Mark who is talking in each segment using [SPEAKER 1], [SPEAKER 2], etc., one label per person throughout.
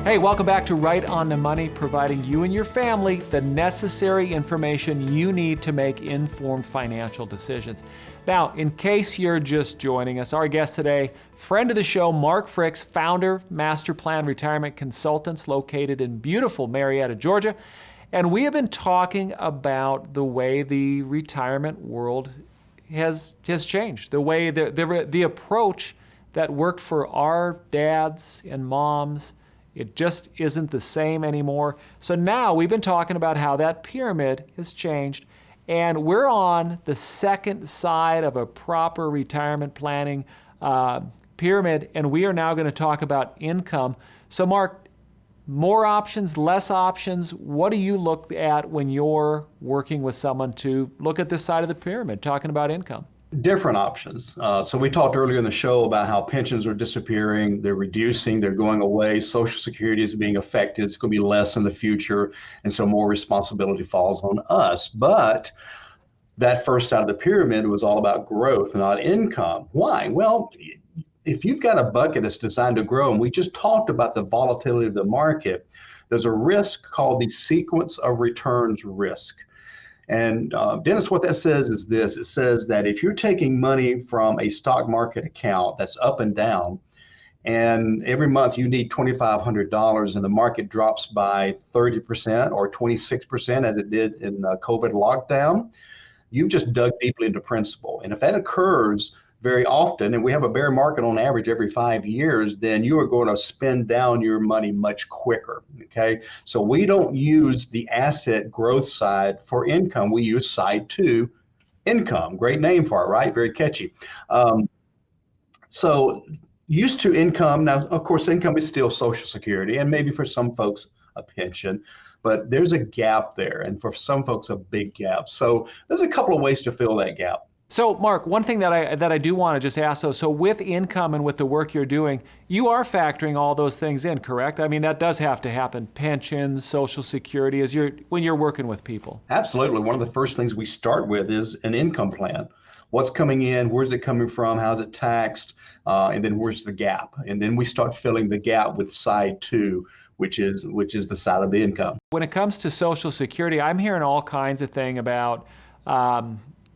[SPEAKER 1] Hey, welcome back to Right on the Money, providing you and your family the necessary information you need to make informed financial decisions. Now, in case you're just joining us, our guest today, friend of the show, Mark Fricks, founder, Masterplan Retirement Consultants, located in beautiful Marietta, Georgia. And we have been talking about the way the retirement world has changed, the way the approach that worked for our dads and moms. It just isn't the same anymore. So now we've been talking about how that pyramid has changed, and we're on the second side of a proper retirement planning pyramid, and we are now going to talk about income. So Mark, more options, less options, what do you look at when you're working with someone to look at this side of the pyramid, talking about income?
[SPEAKER 2] Different options. So we talked earlier in the show about how pensions are disappearing, they're reducing, they're going away. Social Security is being affected. It's going to be less in the future. And so more responsibility falls on us. But that first side of the pyramid was all about growth, not income. Why? Well, if you've got a bucket that's designed to grow, and we just talked about the volatility of the market, there's a risk called the sequence of returns risk. And Dennis, what that says is this. It says that if you're taking money from a stock market account that's up and down, and every month you need $2,500 and the market drops by 30% or 26% as it did in the COVID lockdown, you've just dug deeply into principal. And if that occurs very often, and we have a bear market on average every 5 years, then you are going to spend down your money much quicker, okay? So we don't use the asset growth side for income. We use side two, income. Great name for it, right? Very catchy. So used to income, now, of course, income is still Social Security, and maybe for some folks, a pension, but there's a gap there, and for some folks, a big gap. So there's a couple of ways to fill that gap.
[SPEAKER 1] So Mark, one thing that I do want to just ask, so with income and with the work you're doing, you are factoring all those things in, correct? I mean, that does have to happen. Pensions, Social Security, when you're working with people.
[SPEAKER 2] Absolutely. One of the first things we start with is an income plan. What's coming in? Where's it coming from? How's it taxed? And then where's the gap? And then we start filling the gap with side two, which is the side of the income.
[SPEAKER 1] When it comes to Social Security, I'm hearing all kinds of things about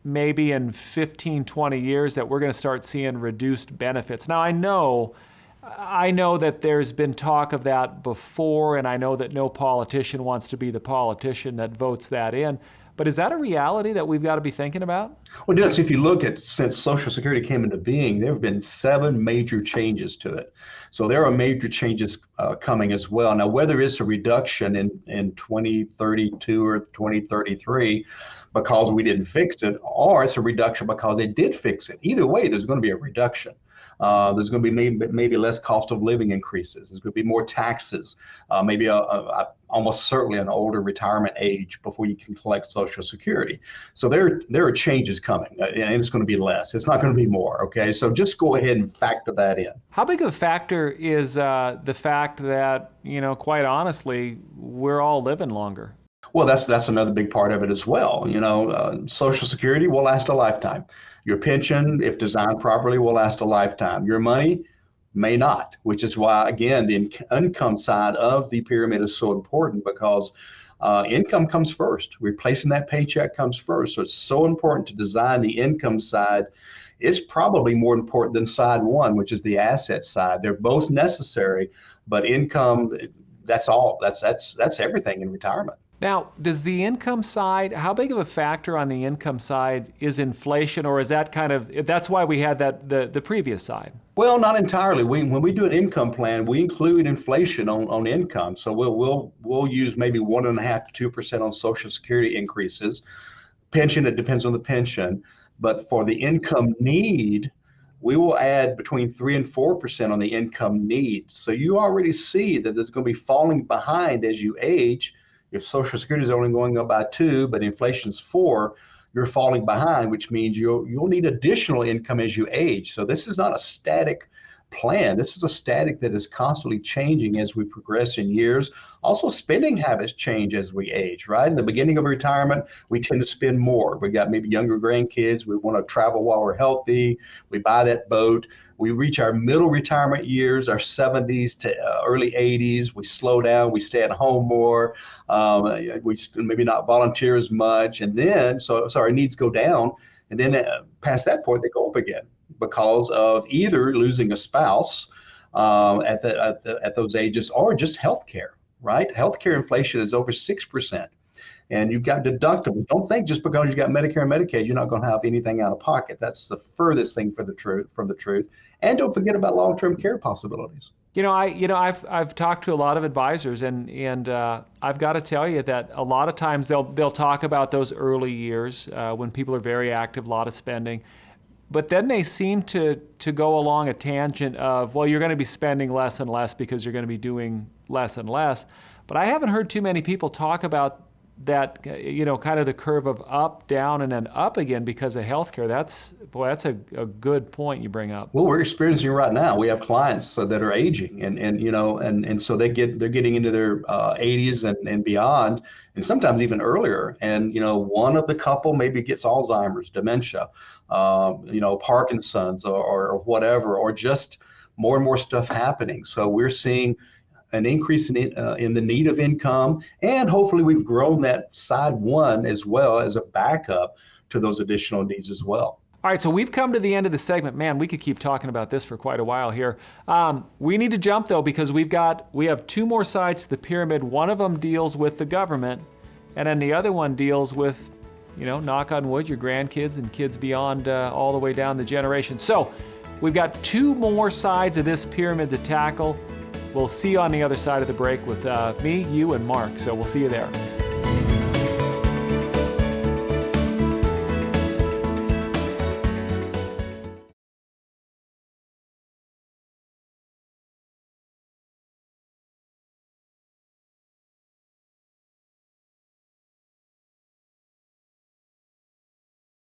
[SPEAKER 1] maybe in 15, 20 years that we're going to start seeing reduced benefits. Now, I know that there's been talk of that before, and I know that no politician wants to be the politician that votes that in. But is that a reality that we've got to be thinking about?
[SPEAKER 2] Well, Dennis, if you look at since Social Security came into being, there have been 7 major changes to it. So there are major changes coming as well. Now, whether it's a reduction in 2032 or 2033 because we didn't fix it, or it's a reduction because they did fix it. Either way, there's going to be a reduction. There's going to be maybe less cost of living increases. There's going to be more taxes, maybe almost certainly an older retirement age before you can collect Social Security. So there are changes coming, and it's going to be less. It's not going to be more, okay? So just go ahead and factor that in.
[SPEAKER 1] How big of a factor is the fact that, quite honestly, we're all living longer?
[SPEAKER 2] Well, that's another big part of it as well. Social Security will last a lifetime. Your pension, if designed properly, will last a lifetime. Your money may not, which is why, again, the income side of the pyramid is so important, because income comes first. Replacing that paycheck comes first. So it's so important to design the income side. It's probably more important than side one, which is the asset side. They're both necessary, but income, that's all. That's everything in retirement.
[SPEAKER 1] Now, does the income side, how big of a factor on the income side is inflation, or is that that's why we had the previous side?
[SPEAKER 2] Well, not entirely. When we do an income plan, we include inflation on income. So we'll use maybe 1.5% to 2% on Social Security increases. Pension, it depends on the pension. But for the income need, we will add between 3% and 4% on the income need. So you already see that there's going to be falling behind as you age. If Social Security is only going up by 2, but inflation's 4, you're falling behind, which means you'll need additional income as you age. So this is not a static plan. This is a static that is constantly changing as we progress in years. Also, spending habits change as we age, right? In the beginning of retirement, we tend to spend more. We got maybe younger grandkids. We want to travel while we're healthy. We buy that boat. We reach our middle retirement years, our 70s to early 80s. We slow down. We stay at home more. We maybe not volunteer as much. And then, so our needs go down. And then past that point, they go up again because of either losing a spouse at those ages or just healthcare, right? Healthcare inflation is over 6%. And you've got deductibles. Don't think just because you got Medicare and Medicaid, you're not going to have anything out of pocket. That's the furthest thing from the truth. And don't forget about long-term care possibilities.
[SPEAKER 1] I've talked to a lot of advisors, and I've got to tell you that a lot of times they'll talk about those early years when people are very active, a lot of spending. But then they seem to go along a tangent of, well, you're going to be spending less and less because you're going to be doing less and less. But I haven't heard too many people talk about that, kind of the curve of up, down, and then up again because of healthcare. That's a good point you bring up.
[SPEAKER 2] Well, we're experiencing right now. We have clients that are aging, and so they're getting into their 80s and beyond, and sometimes even earlier. And one of the couple maybe gets Alzheimer's, dementia, Parkinson's, or whatever, or just more and more stuff happening. So we're seeing an increase in the need of income, and hopefully we've grown that side one as well as a backup to those additional needs as well.
[SPEAKER 1] All right, so we've come to the end of the segment. Man, we could keep talking about this for quite a while here. We need to jump though, because we have two more sides to the pyramid. One of them deals with the government, and then the other one deals with, knock on wood, your grandkids and kids beyond, all the way down the generation. So we've got two more sides of this pyramid to tackle. We'll see you on the other side of the break with me, you, and Mark. So we'll see you there.